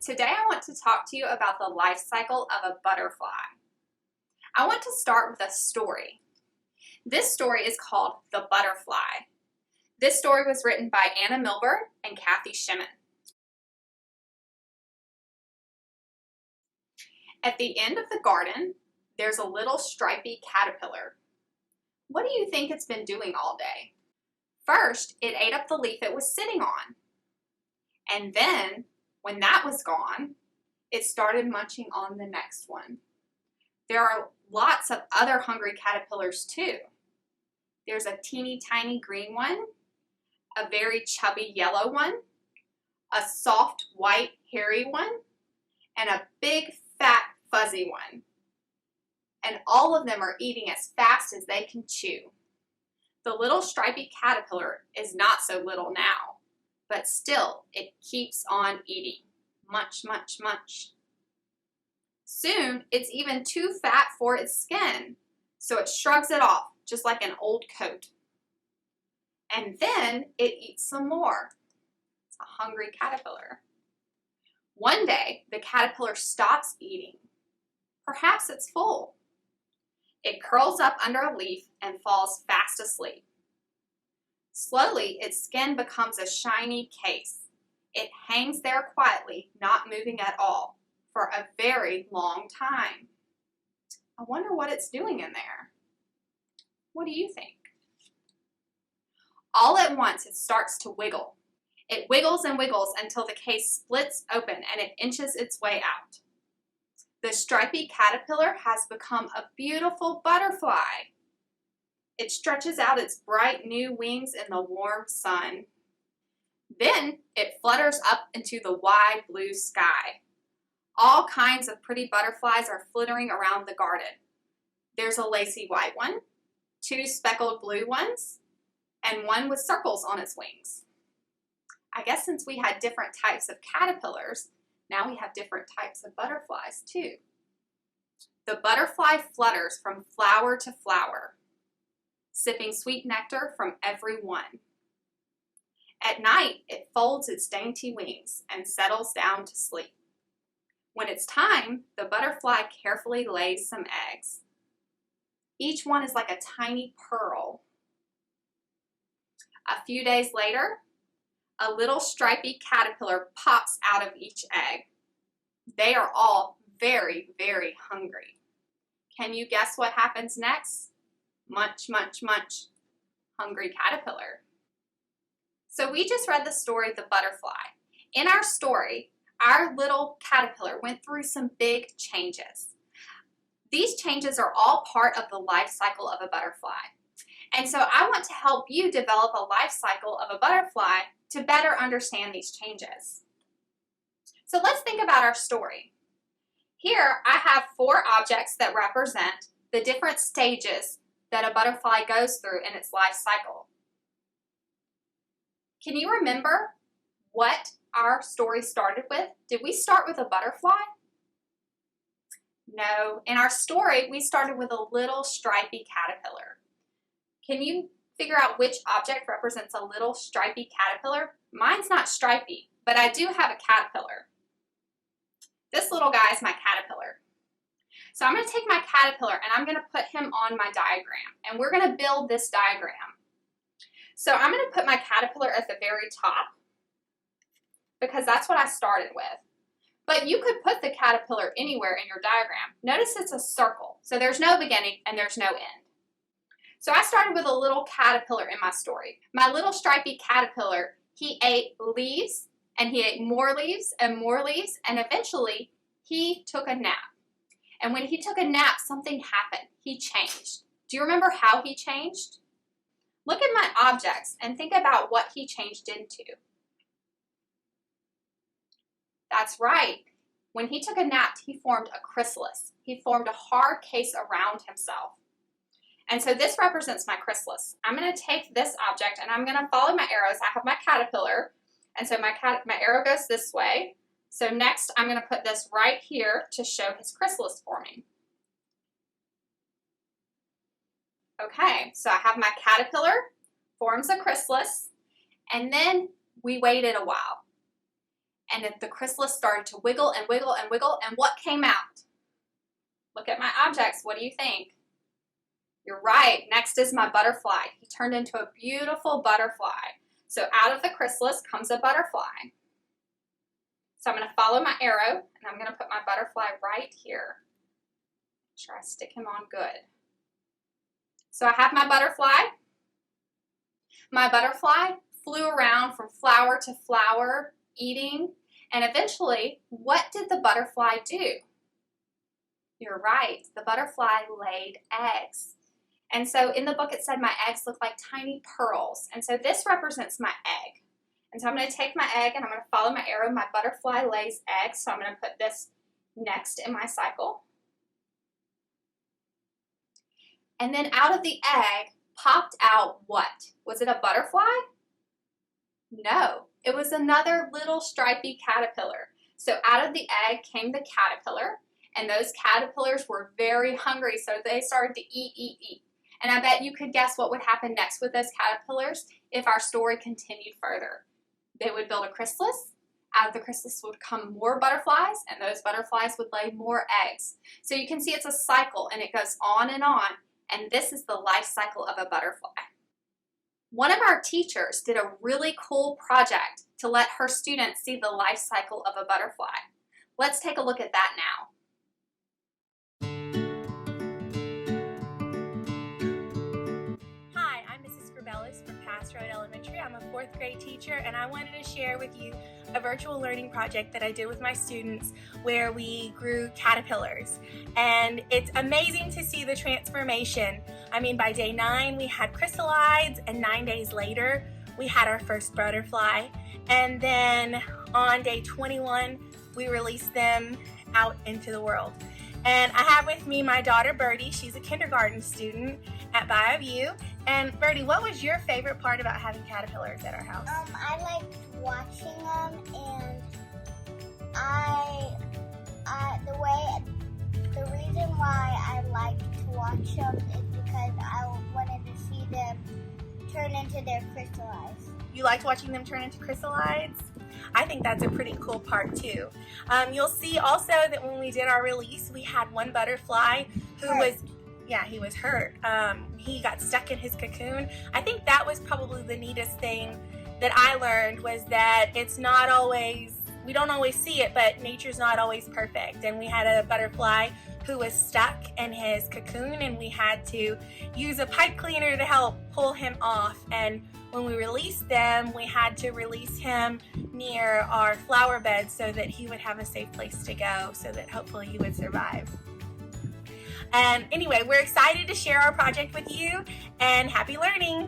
Today I want to talk to you about the life cycle of a butterfly. I want to start with a story. This story is called The Butterfly. This story was written by Anna Milburn and Kathy Shimon. At the end of the garden, there's a little stripy caterpillar. What do you think it's been doing all day? First, it ate up the leaf it was sitting on. And then, when that was gone, it started munching on the next one. There are lots of other hungry caterpillars too. There's a teeny tiny green one, a very chubby yellow one, a soft white hairy one, and a big fat fuzzy one. And all of them are eating as fast as they can chew. The little stripy caterpillar is not so little now, but still it keeps on eating. Munch, munch, munch. Soon it's even too fat for its skin, so it shrugs it off just like an old coat. And then it eats some more. It's a hungry caterpillar. One day the caterpillar stops eating. Perhaps it's full. It curls up under a leaf and falls fast asleep. Slowly, its skin becomes a shiny case. It hangs there quietly, not moving at all, for a very long time. I wonder what it's doing in there. What do you think? All at once, it starts to wiggle. It wiggles and wiggles until the case splits open and it inches its way out. The stripy caterpillar has become a beautiful butterfly. It stretches out its bright new wings in the warm sun. Then it flutters up into the wide blue sky. All kinds of pretty butterflies are flittering around the garden. There's a lacy white one, 2 speckled blue ones, and one with circles on its wings. I guess since we had different types of caterpillars, now we have different types of butterflies too. The butterfly flutters from flower to flower, sipping sweet nectar from every one. At night, it folds its dainty wings and settles down to sleep. When it's time, the butterfly carefully lays some eggs. Each one is like a tiny pearl. A few days later, a little stripy caterpillar pops out of each egg. They are all very, very hungry. Can you guess what happens next? Munch, munch, munch. Hungry caterpillar. So we just read the story, The Butterfly. In our story, our little caterpillar went through some big changes. These changes are all part of the life cycle of a butterfly. And so I want to help you develop a life cycle of a butterfly to better understand these changes. So let's think about our story. Here I have 4 objects that represent the different stages that a butterfly goes through in its life cycle. Can you remember what our story started with? Did we start with a butterfly? No, in our story we started with a little stripy caterpillar. Can you figure out which object represents a little stripy caterpillar? Mine's not stripy, but I do have a caterpillar. This little guy is my caterpillar. So I'm going to take my caterpillar and I'm going to put him on my diagram, and we're going to build this diagram. So I'm going to put my caterpillar at the very top because that's what I started with. But you could put the caterpillar anywhere in your diagram. Notice it's a circle, so there's no beginning and there's no end. So I started with a little caterpillar in my story. My little stripy caterpillar, he ate leaves, and he ate more leaves, and eventually he took a nap. And when he took a nap, something happened. He changed. Do you remember how he changed? Look at my objects and think about what he changed into. That's right. When he took a nap, he formed a chrysalis. He formed a hard case around himself. And so this represents my chrysalis. I'm going to take this object and I'm going to follow my arrows. I have my caterpillar, and so my arrow goes this way. So next I'm going to put this right here to show his chrysalis forming. Okay, so I have my caterpillar, forms a chrysalis, and then we waited a while. and the chrysalis started to wiggle and wiggle and wiggle, and what came out? Look at my objects. What do you think? You're right. Next is my butterfly. He turned into a beautiful butterfly. So out of the chrysalis comes a butterfly. So I'm going to follow my arrow, and I'm going to put my butterfly right here. Make sure I stick him on good. So I have my butterfly. My butterfly flew around from flower to flower, eating, and eventually, what did the butterfly do? You're right, the butterfly laid eggs. And so in the book it said my eggs look like tiny pearls, and so this represents my egg. And so I'm going to take my egg and I'm going to follow my arrow. My butterfly lays eggs, so I'm going to put this next in my cycle. And then out of the egg popped out what? Was it a butterfly? No, it was another little stripy caterpillar. So out of the egg came the caterpillar, and those caterpillars were very hungry, so they started to eat. And I bet you could guess what would happen next with those caterpillars if our story continued further. They would build a chrysalis. Out of the chrysalis would come more butterflies, and those butterflies would lay more eggs. So you can see it's a cycle, and it goes on, and this is the life cycle of a butterfly. One of our teachers did a really cool project to let her students see the life cycle of a butterfly. Let's take a look at that now. From Pass Road Elementary. I'm a 4th grade teacher, and I wanted to share with you a virtual learning project that I did with my students where we grew caterpillars. And it's amazing to see the transformation. I mean, by day 9 we had chrysalides, and 9 days later we had our first butterfly. And then on day 21 we released them out into the world. And I have with me my daughter Birdie. She's a kindergarten student at Bayview. And Birdie, what was your favorite part about having caterpillars at our house? I liked watching them, and the reason why I liked to watch them is because I wanted to see them turn into their chrysalides. You liked watching them turn into chrysalides? I think that's a pretty cool part too. You'll see also that when we did our release, we had one butterfly who he was hurt. He got stuck in his cocoon. I think that was probably the neatest thing that I learned, was that we don't always see it, but nature's not always perfect. And we had a butterfly who was stuck in his cocoon, and we had to use a pipe cleaner to help pull him off. And when we released them, we had to release him near our flower bed so that he would have a safe place to go, so that hopefully he would survive. And anyway, we're excited to share our project with you, and happy learning!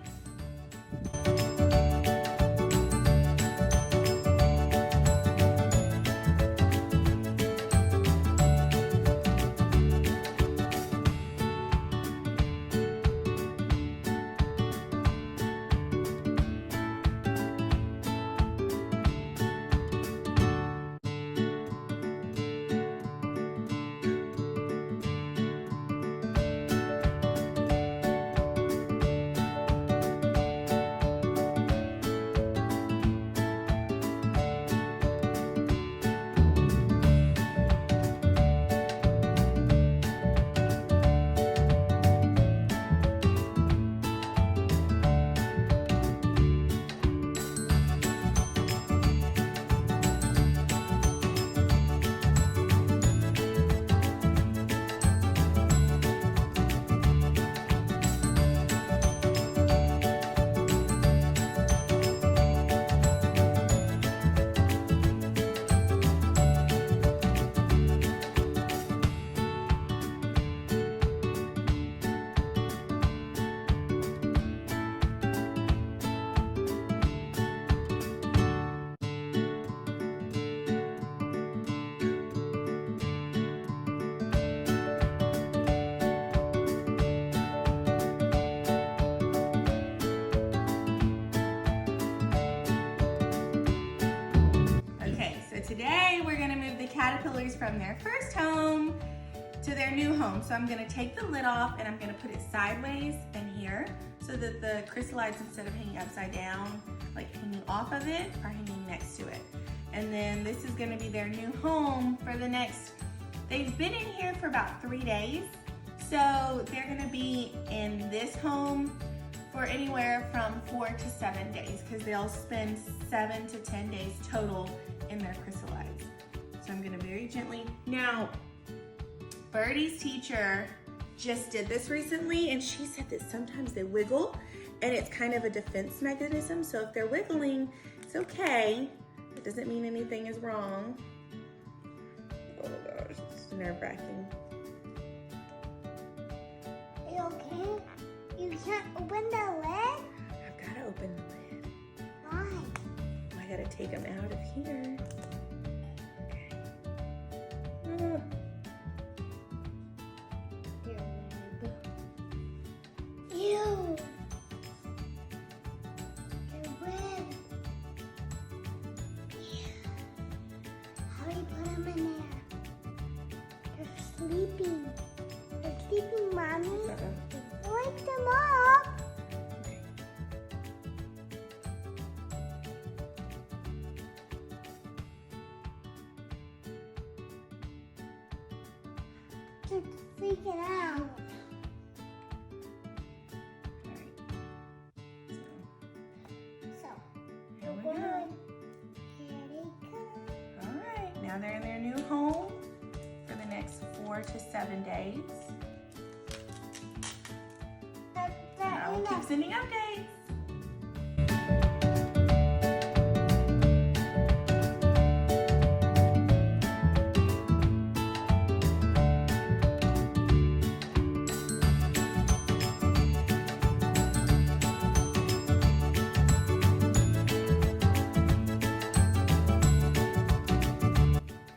Today we're going to move the caterpillars from their first home to their new home. So I'm going to take the lid off, and I'm going to put it sideways in here so that the chrysalides, instead of hanging upside down, like hanging off of it, are hanging next to it. And then this is gonna be their new home for the next, they've been in here for about 3 days. So they're gonna be in this home for anywhere from 4 to 7 days because they'll spend 7 to 10 days total in their Chrysalides. So I'm gonna very gently, now Birdie's teacher just did this recently and she said that sometimes they wiggle and it's kind of a defense mechanism. So if they're wiggling, it's okay. It doesn't mean anything is wrong. Oh gosh, it's nerve-wracking. Are you okay? You can't open the lid? I've gotta open the lid. Why? I gotta take them out of here. Okay. Ew. Your rib. How do you put them in there? They're sleeping. They're sleeping, Mommy. Wake them up. They're freaking out. So, Here we we're go. going. Here they come. All right, now they're in their new home for the next 4 to 7 days. I will keep sending updates.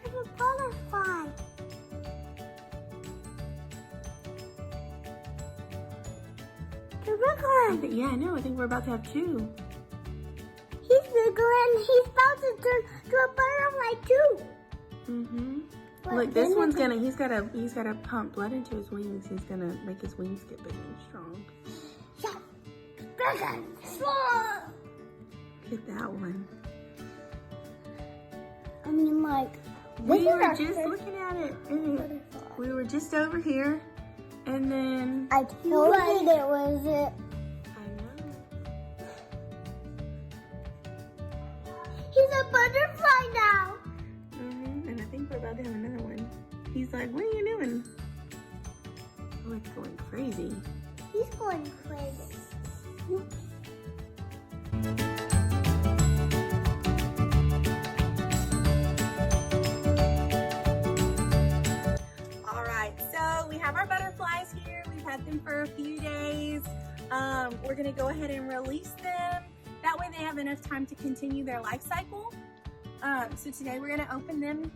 There's a butterfly. They're wiggling. Yeah, I know. I think we're about to have 2. He's wiggling. He's about to turn to a butterfly too. Mm-hmm. But Look, this then one's it's gonna, he's gotta pump blood into his wings. He's gonna make his wings get big and strong. bigger, strong. Look at that one. I mean, like, We were our just first looking at it. And butterfly. we were just over here. And then, I told you there was it. I know. He's a butterfly now. And I think we're about to have another one. He's like, what are you doing? Oh, it's going crazy. He's going crazy. All right, so we have our butterflies here. We've had them for a few days. We're gonna go ahead and release them. That way they have enough time to continue their life cycle. So today we're gonna open them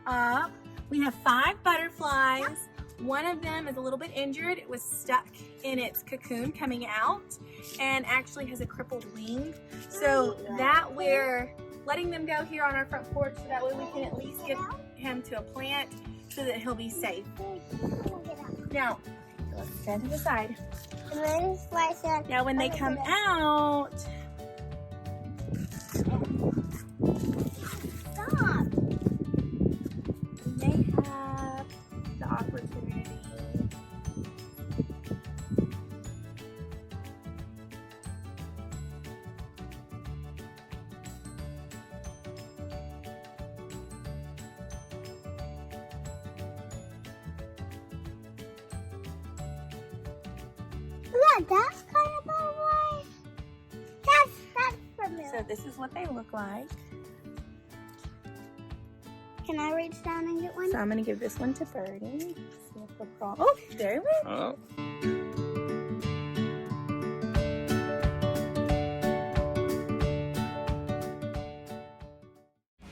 up. We have 5 butterflies. One of them is a little bit injured. It was stuck in its cocoon coming out and actually has a crippled wing. So that we're letting them go here on our front porch so that way we can at least get him to a plant so that he'll be safe. Now, let's stand to the side. Now when they come out, Stop. they have the opportunity Yeah, that's kind of a way. That's familiar. So this is what they look like. Can I reach down and get one? So I'm gonna give this one to Birdie. See if they'll crawl. Oh, there we go. Oh.